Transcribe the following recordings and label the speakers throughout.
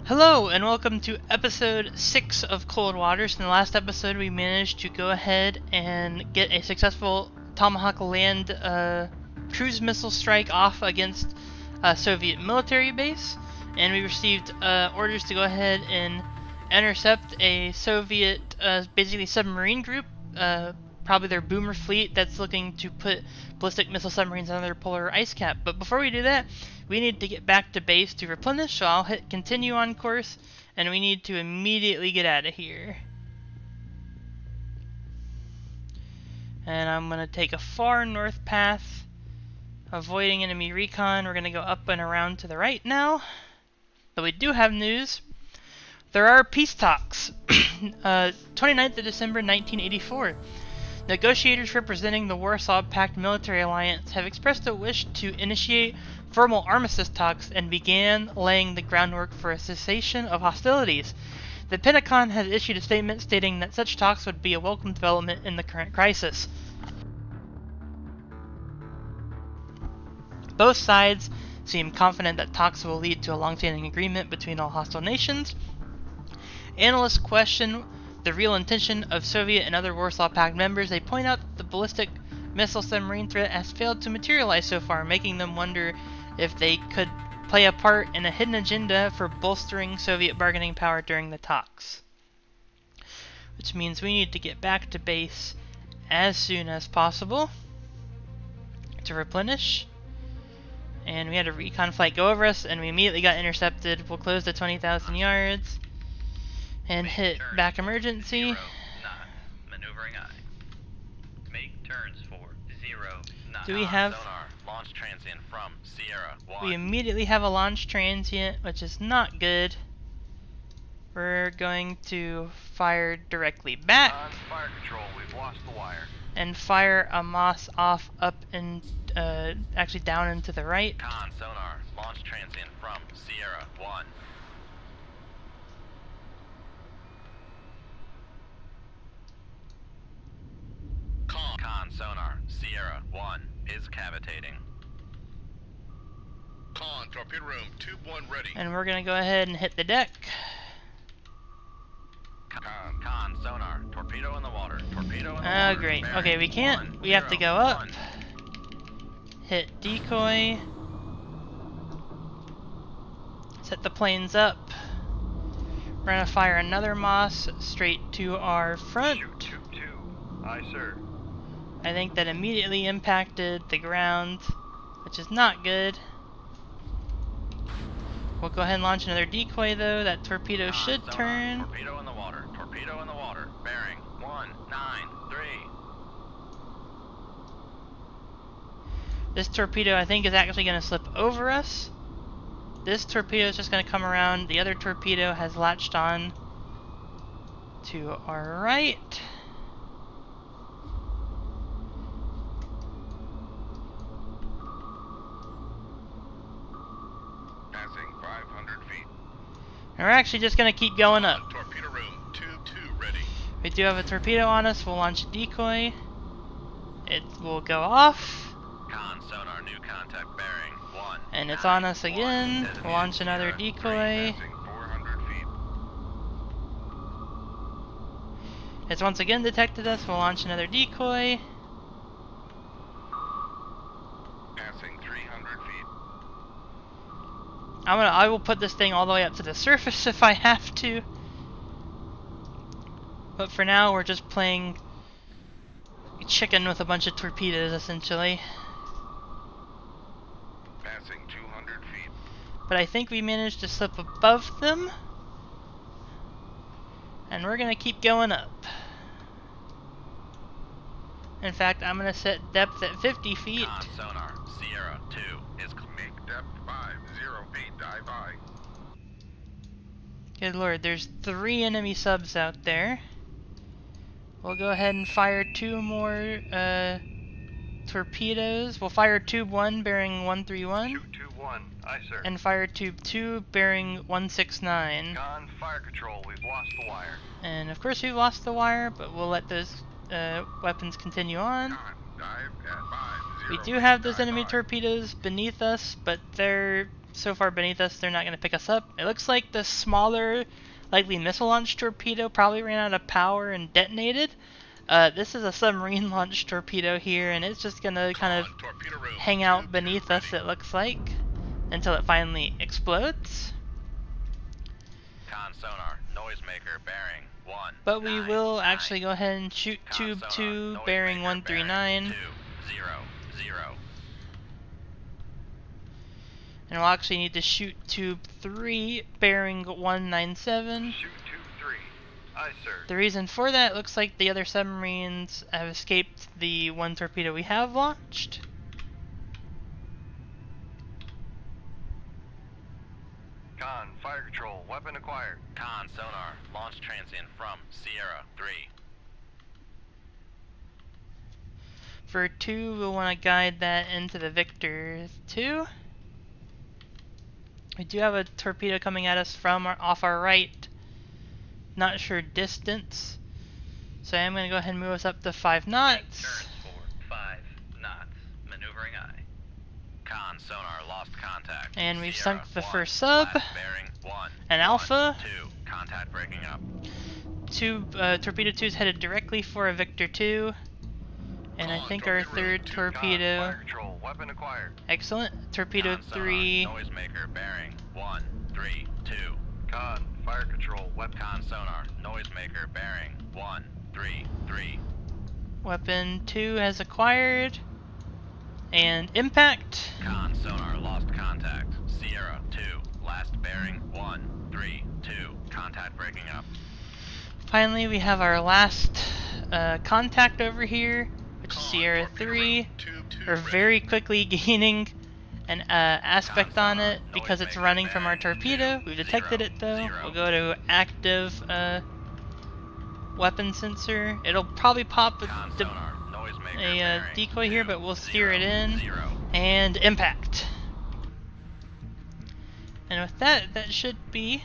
Speaker 1: Hello and welcome to episode 6 of Cold Waters. In the last episode we managed to go ahead and get a successful Tomahawk land cruise missile strike off against a Soviet military base, and we received orders to go ahead and intercept a Soviet basically submarine group, probably their boomer fleet that's looking to put ballistic missile submarines on their polar ice cap. But before we do that, we need to get back to base to replenish, so I'll hit continue on course, and we need to immediately get out of here. And I'm going to take a far north path, avoiding enemy recon. We're going to go up and around to the right now. But we do have news. There are peace talks. 29th of December 1984. Negotiators representing the Warsaw Pact military alliance have expressed a wish to initiate formal armistice talks and began laying the groundwork for a cessation of hostilities. The Pentagon has issued a statement stating that such talks would be a welcome development in the current crisis. Both sides seem confident that talks will lead to a long-standing agreement between all hostile nations. Analysts question the real intention of Soviet and other Warsaw Pact members. They point out that the ballistic missile submarine threat has failed to materialize so far, making them wonder if they could play a part in a hidden agenda for bolstering Soviet bargaining power during the talks. Which means we need to get back to base as soon as possible to replenish. And we had a recon flight go over us, and we immediately got intercepted. We'll close to 20,000 yards and hit back emergency.
Speaker 2: 0 knot. Maneuvering I. Make turns for 0 knot.
Speaker 1: Do we have?
Speaker 2: Sonar. Launch transient from Sierra 1.
Speaker 1: We immediately have a launch transient, which is not good. We're going to fire directly back.
Speaker 2: Fire control. We've lost the wire.
Speaker 1: And fire a Moss off up and actually down and to the right.
Speaker 2: Con sonar. Launch transient from Sierra 1. Con sonar. Sierra 1 is cavitating.
Speaker 3: Con, torpedo room, tube 1 ready.
Speaker 1: And we're gonna go ahead and hit the deck.
Speaker 2: Con sonar. Torpedo in the water. Torpedo in the water.
Speaker 1: Oh, great.
Speaker 2: Bearing
Speaker 1: Okay, we can't. We have to go up. Hit decoy. Set the planes up. We're gonna fire another Moss straight to our front.
Speaker 3: Shoot, tube 2. Aye, sir.
Speaker 1: I think that immediately impacted the ground, which is not good. We'll go ahead and launch another decoy though. That torpedo should
Speaker 2: sonar.
Speaker 1: turn.
Speaker 2: Torpedo in the water. Torpedo in the water. Bearing 193.
Speaker 1: This torpedo I think is actually going to slip over us. This torpedo is just going to come around. The other torpedo has latched on to our right.
Speaker 3: Passing 500 feet.
Speaker 1: And we're actually just going to keep going up.
Speaker 3: Torpedo room, tube 2 ready.
Speaker 1: We do have a torpedo on us. We'll launch a decoy. It will go off.
Speaker 2: Con sonar, new contact bearing 1.
Speaker 1: And it's on us again. We'll launch another decoy.
Speaker 3: Passing 400 feet.
Speaker 1: It's once again detected us. We'll launch another decoy.
Speaker 3: Passing 300 feet.
Speaker 1: I will put this thing all the way up to the surface if I have to. But for now, we're just playing chicken with a bunch of torpedoes, essentially.
Speaker 3: Passing 200 feet.
Speaker 1: But I think we managed to slip above them. And we're gonna keep going up. In fact, I'm gonna set depth at 50 feet.
Speaker 2: Con sonar, Sierra 2 is
Speaker 3: Make depth 508, dive by.
Speaker 1: Good lord, there's 3 enemy subs out there. We'll go ahead and fire 2 more torpedoes. We'll fire tube 1 bearing 131.
Speaker 3: Shoot tube 1. Aye, sir.
Speaker 1: And fire tube 2 bearing 169.
Speaker 3: Con, fire control, we've lost the wire.
Speaker 1: And of course we've lost the wire, but we'll let those weapons continue on.
Speaker 3: Con, dive at 508.
Speaker 1: We do have those
Speaker 3: dive
Speaker 1: enemy
Speaker 3: by.
Speaker 1: torpedoes beneath us, but they're so far beneath us, they're not going to pick us up. It looks like the smaller, likely missile launch torpedo probably ran out of power and detonated. This is a submarine launch torpedo here, and it's just going to kind of hang out beneath us, it looks like, until it finally explodes.
Speaker 2: Con sonar, noisemaker, bearing 1.
Speaker 1: But we will actually go ahead and shoot tube 2, bearing 139.
Speaker 2: 2, 0, 0.
Speaker 1: And we'll actually need to shoot tube 3, bearing 197.
Speaker 3: Shoot tube 3. Aye, sir.
Speaker 1: The reason for that, looks like the other submarines have escaped the one torpedo we have launched.
Speaker 3: Con, fire control, weapon acquired.
Speaker 2: Con sonar, launch transient from Sierra 3.
Speaker 1: For 2, we'll want to guide that into the Victor 2. We do have a torpedo coming at us from off our right. Not sure distance. So I'm going to go ahead and move us up to 5 knots.
Speaker 2: Turns for 5 knots. Maneuvering eye. Con sonar lost contact.
Speaker 1: And we've
Speaker 2: Sierra
Speaker 1: sunk the
Speaker 2: 1,
Speaker 1: first sub.
Speaker 2: last bearing 1.
Speaker 1: An Alpha.
Speaker 2: 2. Contact breaking up.
Speaker 1: Torpedo 2 is headed directly for a Victor 2. And I think our third torpedo.
Speaker 3: Fire control, weapon acquired.
Speaker 1: Excellent. Torpedo
Speaker 2: Con sonar,
Speaker 1: 3.
Speaker 2: noisemaker bearing 1, 3, 2.
Speaker 3: Con, fire control, weapon.
Speaker 2: Con sonar, noisemaker bearing 1, 3, 3.
Speaker 1: Weapon 2 has acquired. And impact.
Speaker 2: Con sonar lost contact. Sierra 2, last bearing 1, 3, 2. Contact breaking up.
Speaker 1: Finally, we have our last contact over here, which is Sierra 3. We're very quickly gaining an aspect on it because it's running from our torpedo. We've detected it though. We'll go to active weapon sensor. It'll probably pop a decoy here, but we'll steer it in. And impact. And with that, that should be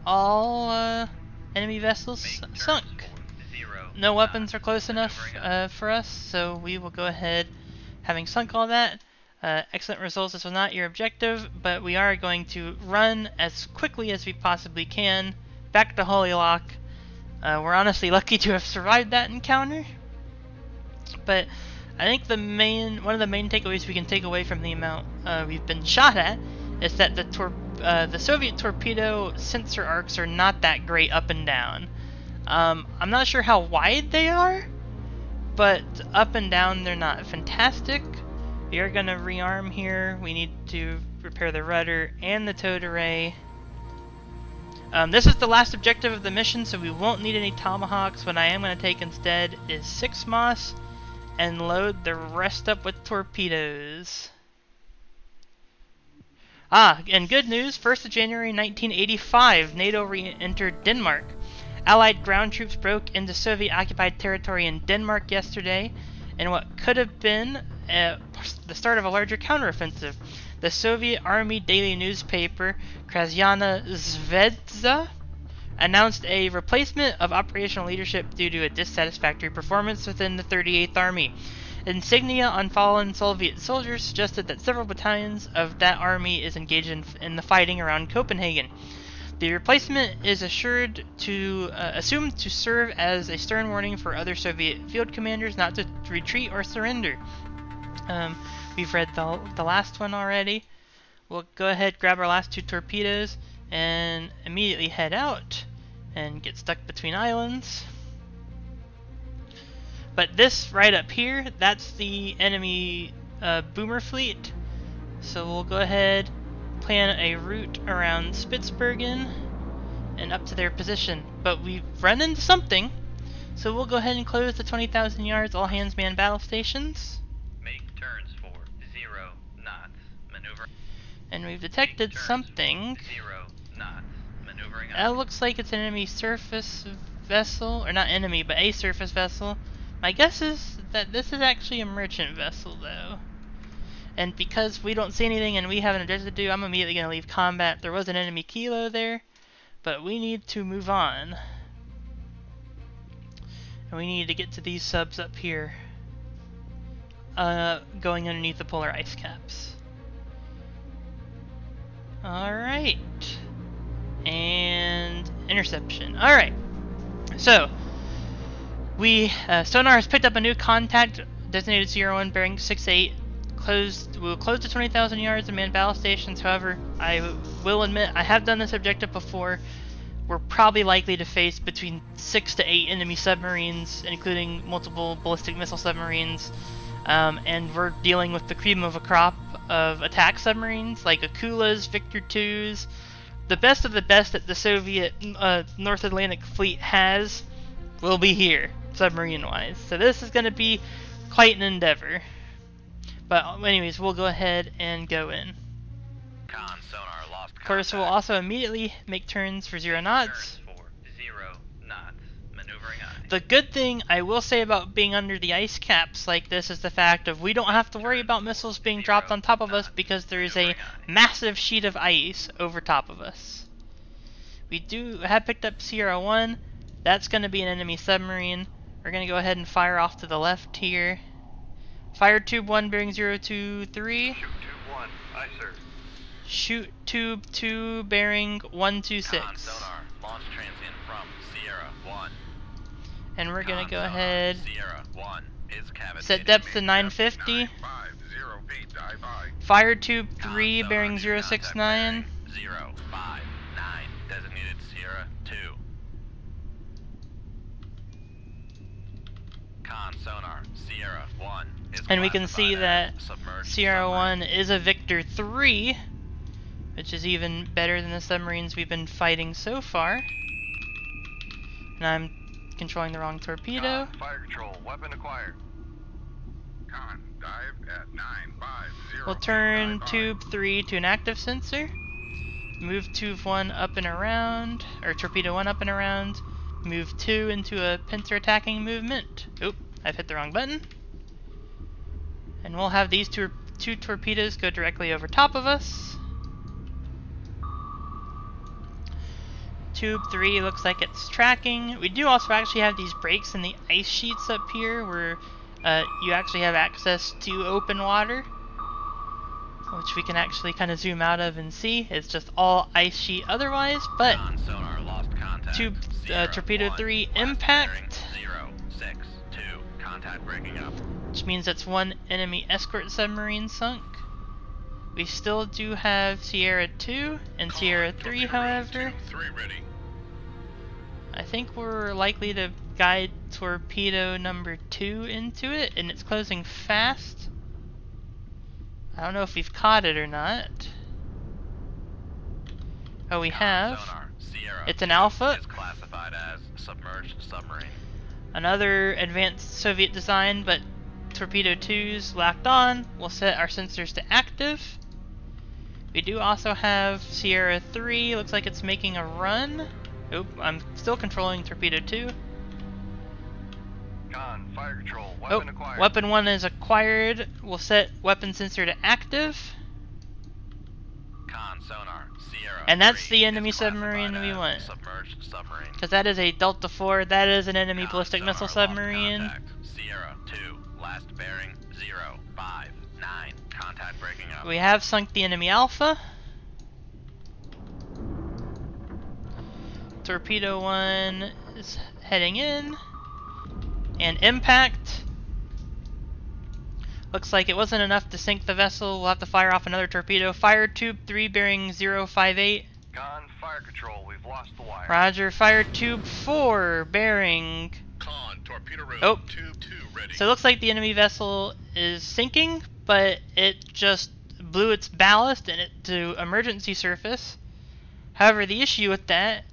Speaker 1: all enemy vessels sunk. No weapons are close enough for us, so we will go ahead, having sunk all that. Excellent results. This was not your objective, but we are going to run as quickly as we possibly can back to Holy Lock. We're honestly lucky to have survived that encounter. But I think one of the main takeaways we can take away from the amount we've been shot at is that the Soviet torpedo sensor arcs are not that great up and down. I'm not sure how wide they are, but up and down they're not fantastic. We are going to rearm here. We need to repair the rudder and the towed array. This is the last objective of the mission, so we won't need any tomahawks. What I am going to take instead is 6 moss and load the rest up with torpedoes. And good news, 1st of January 1985, NATO re-entered Denmark. Allied ground troops broke into Soviet-occupied territory in Denmark yesterday, in what could have been the start of a larger counteroffensive. The Soviet Army daily newspaper, Krasnaya Zvezda, announced a replacement of operational leadership due to a dissatisfactory performance within the 38th Army. Insignia on fallen Soviet soldiers suggested that several battalions of that army is engaged in the fighting around Copenhagen. The replacement is assumed to serve as a stern warning for other Soviet field commanders not to retreat or surrender. We've read the last one already. We'll go ahead, grab our last 2 torpedoes, and immediately head out and get stuck between islands. But this right up here, that's the enemy boomer fleet. So we'll go ahead, plan a route around Spitsbergen and up to their position. But we've run into something, so we'll go ahead and close the 20,000 yards all hands man battle stations.
Speaker 2: Make turns for 0 knots. Maneuver.
Speaker 1: And we've detected something.
Speaker 2: 0 knots. Maneuvering.
Speaker 1: That looks like it's an enemy surface vessel, or not enemy, but a surface vessel. My guess is that this is actually a merchant vessel, though. And because we don't see anything and we have an objective to do, I'm immediately going to leave combat. There was an enemy kilo there, but we need to move on. And we need to get to these subs up here, going underneath the polar ice caps. Alright. And interception. Alright. So, sonar has picked up a new contact designated Sierra 1 bearing 68. We'll close to 20,000 yards of manned battle stations. However, I will admit I have done this objective before. We're probably likely to face between 6 to 8 enemy submarines, including multiple ballistic missile submarines. And we're dealing with the cream of a crop of attack submarines like Akulas, Victor 2s, the best of the best that the Soviet North Atlantic Fleet has will be here, submarine-wise. So this is going to be quite an endeavor. But anyways, we'll go ahead and go in.
Speaker 2: Con sonar lost
Speaker 1: Of course, we'll also immediately make turns for 0 knots.
Speaker 2: Turns for 0 knots. Maneuvering aye.
Speaker 1: The good thing I will say about being under the ice caps like this is the fact of we don't have to worry about missiles being dropped on top of us because there is a massive sheet of ice over top of us. We do have picked up Sierra 1. That's going to be an enemy submarine. We're going to go ahead and fire off to the left here. Fire tube 1 bearing 023.
Speaker 3: Shoot tube 1. Aye, sir.
Speaker 1: Shoot tube 2 bearing 126.
Speaker 2: Con sonar launch transient from Sierra 1.
Speaker 1: And we're going
Speaker 2: Con
Speaker 1: to go
Speaker 2: sonar,
Speaker 1: ahead,
Speaker 2: Sierra 1 is cavitating.
Speaker 1: set depth to 950.
Speaker 3: 950 feet, dive by.
Speaker 1: Fire tube
Speaker 2: Con
Speaker 1: 3
Speaker 2: sonar
Speaker 1: bearing
Speaker 2: to contact
Speaker 1: 069.
Speaker 2: bearing 059. Designated Sierra 2. Con sonar Sierra 1 is
Speaker 1: And we can see that
Speaker 2: classified as submerged
Speaker 1: Sierra
Speaker 2: submarine.
Speaker 1: 1 is a Victor 3, which is even better than the submarines we've been fighting so far. And I'm controlling the wrong torpedo.
Speaker 3: Con, fire control, weapon acquired. Con, dive at 950.
Speaker 1: We'll turn tube 3 to an active sensor. Move tube 1 up and around, or torpedo 1 up and around. Move 2 into a pincer attacking movement. Oop, I've hit the wrong button. And we'll have these two torpedoes go directly over top of us. Tube 3 looks like it's tracking. We do also actually have these breaks in the ice sheets up here where you actually have access to open water, which we can actually kind of zoom out of and see. It's just all ice sheet otherwise, but
Speaker 2: Con sonar lost contact.
Speaker 1: tube
Speaker 2: Sierra
Speaker 1: torpedo
Speaker 2: 1,
Speaker 1: 3
Speaker 2: last
Speaker 1: impact,
Speaker 2: bearing 062. Contact breaking up.
Speaker 1: which means that's one enemy escort submarine sunk. We still do have Sierra 2 and Sierra 3, however.
Speaker 3: 3 ready.
Speaker 1: I think we're likely to guide torpedo number 2 into it, and it's closing fast. I don't know if we've caught it or not. Oh, we
Speaker 2: Con
Speaker 1: have.
Speaker 2: sonar Sierra
Speaker 1: It's an
Speaker 2: 2
Speaker 1: Alpha.
Speaker 2: is classified as submerged submarine.
Speaker 1: Another advanced Soviet design, but torpedo 2's locked on. We'll set our sensors to active. We do also have Sierra 3. Looks like it's making a run. Oop, I'm still controlling torpedo 2.
Speaker 3: Con, fire control,
Speaker 1: Oh,
Speaker 3: weapon acquired.
Speaker 1: weapon 1 is acquired. We'll set weapon sensor to active.
Speaker 2: Con sonar Sierra
Speaker 1: And that's
Speaker 2: 3
Speaker 1: the enemy
Speaker 2: is classified
Speaker 1: submarine we
Speaker 2: as
Speaker 1: want.
Speaker 2: Submerged submarine.
Speaker 1: Because that is a Delta 4. That is an enemy
Speaker 2: Con
Speaker 1: ballistic
Speaker 2: sonar
Speaker 1: missile
Speaker 2: lost
Speaker 1: submarine.
Speaker 2: contact. Sierra 2, last bearing 059. Contact breaking up.
Speaker 1: We have sunk the enemy Alpha. Torpedo 1 is heading in. And impact. Looks like it wasn't enough to sink the vessel. We'll have to fire off another torpedo. Fire tube 3 bearing 058.
Speaker 3: Con, fire control, we've lost the wire.
Speaker 1: Roger. Fire tube 4 bearing.
Speaker 3: Con, torpedo room,
Speaker 1: Oh.
Speaker 3: tube 2 ready.
Speaker 1: So it looks like the enemy vessel is sinking, but it just blew its ballast and it to emergency surface. However, the issue with that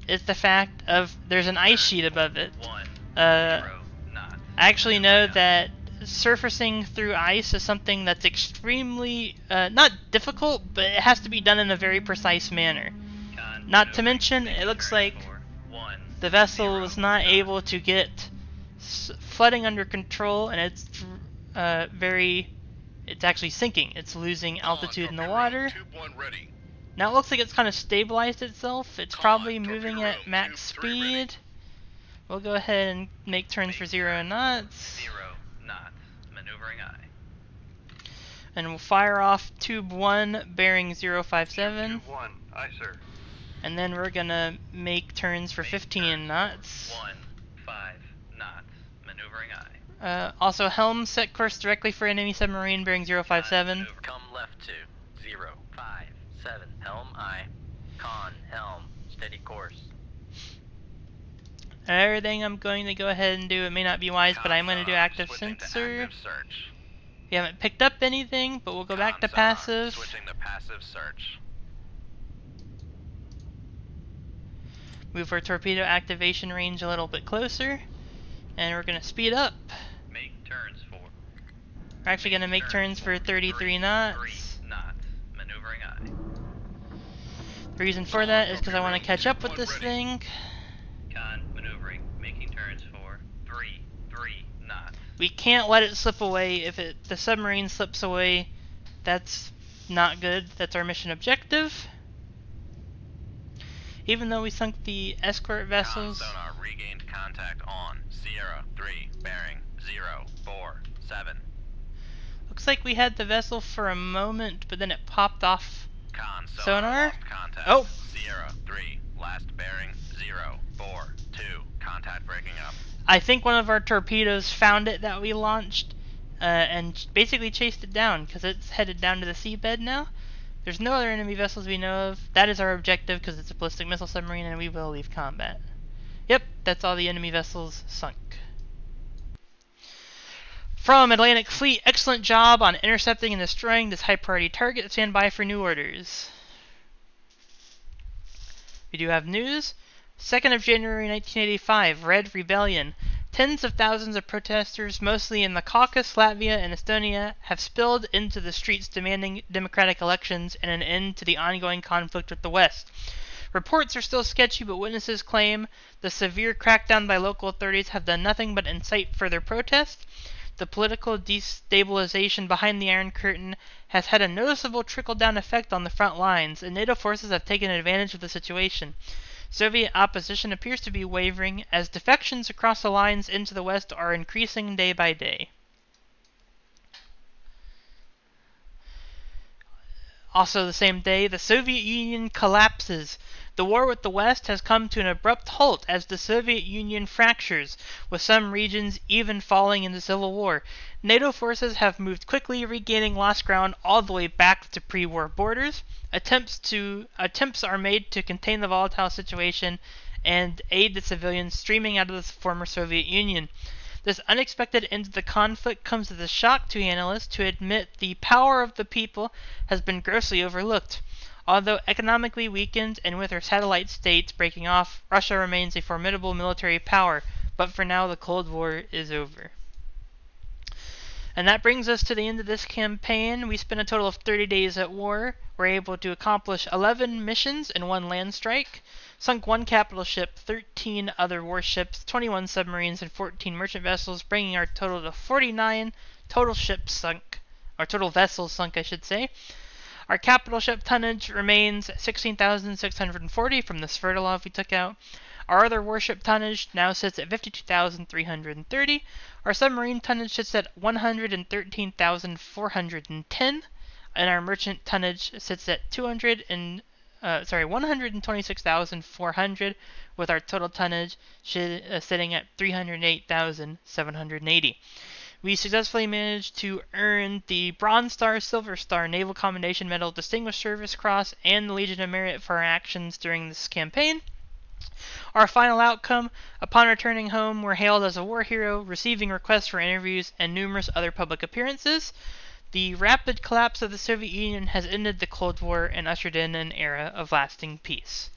Speaker 1: is the fact of there's an ice sheet above it.
Speaker 2: 1
Speaker 1: Uh,
Speaker 2: 0 knots.
Speaker 1: I actually know that surfacing through ice is something that's extremely, not difficult, but it has to be done in a very precise manner.
Speaker 2: Con
Speaker 1: Not to
Speaker 2: maneuvering
Speaker 1: mention, it looks like
Speaker 2: for 1
Speaker 1: the vessel
Speaker 2: 0
Speaker 1: was not
Speaker 2: knots.
Speaker 1: able to get flooding under control, and it's it's actually sinking. It's losing altitude in the water.
Speaker 3: Tube 1 ready.
Speaker 1: Now it looks like it's kind of stabilized itself. It's probably moving
Speaker 3: torpedo
Speaker 1: at
Speaker 3: room,
Speaker 1: max
Speaker 3: tube 3 ready.
Speaker 1: speed. We'll go ahead and make turns for 0 knots.
Speaker 2: 0 knots. Maneuvering aye.
Speaker 1: And we'll fire off tube 1, bearing 057.
Speaker 3: Tube 1, aye, sir.
Speaker 1: And then we're gonna make turns for 15 knots.
Speaker 2: 5 knots. Maneuvering aye.
Speaker 1: Also, helm set course directly for enemy submarine bearing 057.
Speaker 2: Maneuver. Come left to 057. Helm aye. Con, helm. Steady course.
Speaker 1: Everything I'm going to go ahead and do, it may not be wise, but I'm going to do active
Speaker 2: Switching to
Speaker 1: sensor.
Speaker 2: active search.
Speaker 1: We haven't picked up anything, but we'll go back to
Speaker 2: Comms on.
Speaker 1: passive.
Speaker 2: Switching to passive search.
Speaker 1: Move our torpedo activation range a little bit closer. And we're going to speed up.
Speaker 2: Make turns for.
Speaker 1: We're actually going to make turns for 33 knots.
Speaker 2: 3 knots. Maneuvering aye.
Speaker 1: The reason for that is because I want to catch up with this thing.
Speaker 2: Con, maneuvering. Making turns for 3 knots.
Speaker 1: We can't let it slip away. If the submarine slips away, that's not good. That's our mission objective. Even though we sunk the escort vessels.
Speaker 2: Sonar regained contact on Sierra 3, bearing 047.
Speaker 1: Looks like we had the vessel for a moment, but then it popped off.
Speaker 2: Con
Speaker 1: Sonar?
Speaker 2: lost contact.
Speaker 1: Oh!
Speaker 2: Sierra 3, last bearing 042. Contact breaking up.
Speaker 1: I think one of our torpedoes found it that we launched and basically chased it down because it's headed down to the seabed now. There's no other enemy vessels we know of. That is our objective because it's a ballistic missile submarine and we will leave combat. Yep, that's all the enemy vessels sunk. From Atlantic Fleet, excellent job on intercepting and destroying this high priority target. Stand by for new orders. We do have news. 2nd of January 1985, Red Rebellion. Tens of thousands of protesters, mostly in the Caucasus, Latvia, and Estonia, have spilled into the streets demanding democratic elections and an end to the ongoing conflict with the West. Reports are still sketchy, but witnesses claim the severe crackdown by local authorities have done nothing but incite further protest. The political destabilization behind the Iron Curtain has had a noticeable trickle-down effect on the front lines, and NATO forces have taken advantage of the situation. Soviet opposition appears to be wavering as defections across the lines into the West are increasing day by day. Also the same day, the Soviet Union collapses. The war with the West has come to an abrupt halt as the Soviet Union fractures, with some regions even falling into civil war. NATO forces have moved quickly, regaining lost ground all the way back to pre-war borders. Attempts are made to contain the volatile situation and aid the civilians streaming out of the former Soviet Union. This unexpected end to the conflict comes as a shock to analysts who admit the power of the people has been grossly overlooked. Although economically weakened and with her satellite states breaking off, Russia remains a formidable military power, but for now the Cold War is over. And that brings us to the end of this campaign. We spent a total of 30 days at war. We're able to accomplish 11 missions and 1 land strike, sunk 1 capital ship, 13 other warships, 21 submarines, and 14 merchant vessels, bringing our total to 49 total ships sunk, or total vessels sunk, I should say. Our capital ship tonnage remains 16,640 from the Sverdlov we took out. Our other warship tonnage now sits at 52,330. Our submarine tonnage sits at 113,410, and our merchant tonnage sits at 126,400, with our total tonnage sitting at 308,780. We successfully managed to earn the Bronze Star, Silver Star, Naval Commendation Medal, Distinguished Service Cross, and the Legion of Merit for our actions during this campaign. Our final outcome, upon returning home, we're hailed as a war hero, receiving requests for interviews and numerous other public appearances. The rapid collapse of the Soviet Union has ended the Cold War and ushered in an era of lasting peace.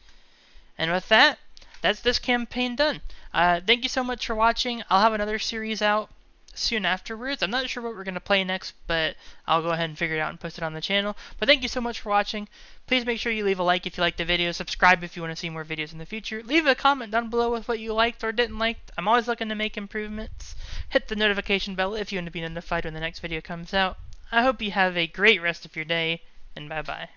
Speaker 1: And with that, that's this campaign done. Thank you so much for watching. I'll have another series out soon afterwards. I'm not sure what we're going to play next, but I'll go ahead and figure it out and post it on the channel. But thank you so much for watching. Please make sure you leave a like if you liked the video, subscribe if you want to see more videos in the future, leave a comment down below with what you liked or didn't like. I'm always looking to make improvements. Hit the notification bell if you want to be notified when the next video comes out. I hope you have a great rest of your day, and bye bye.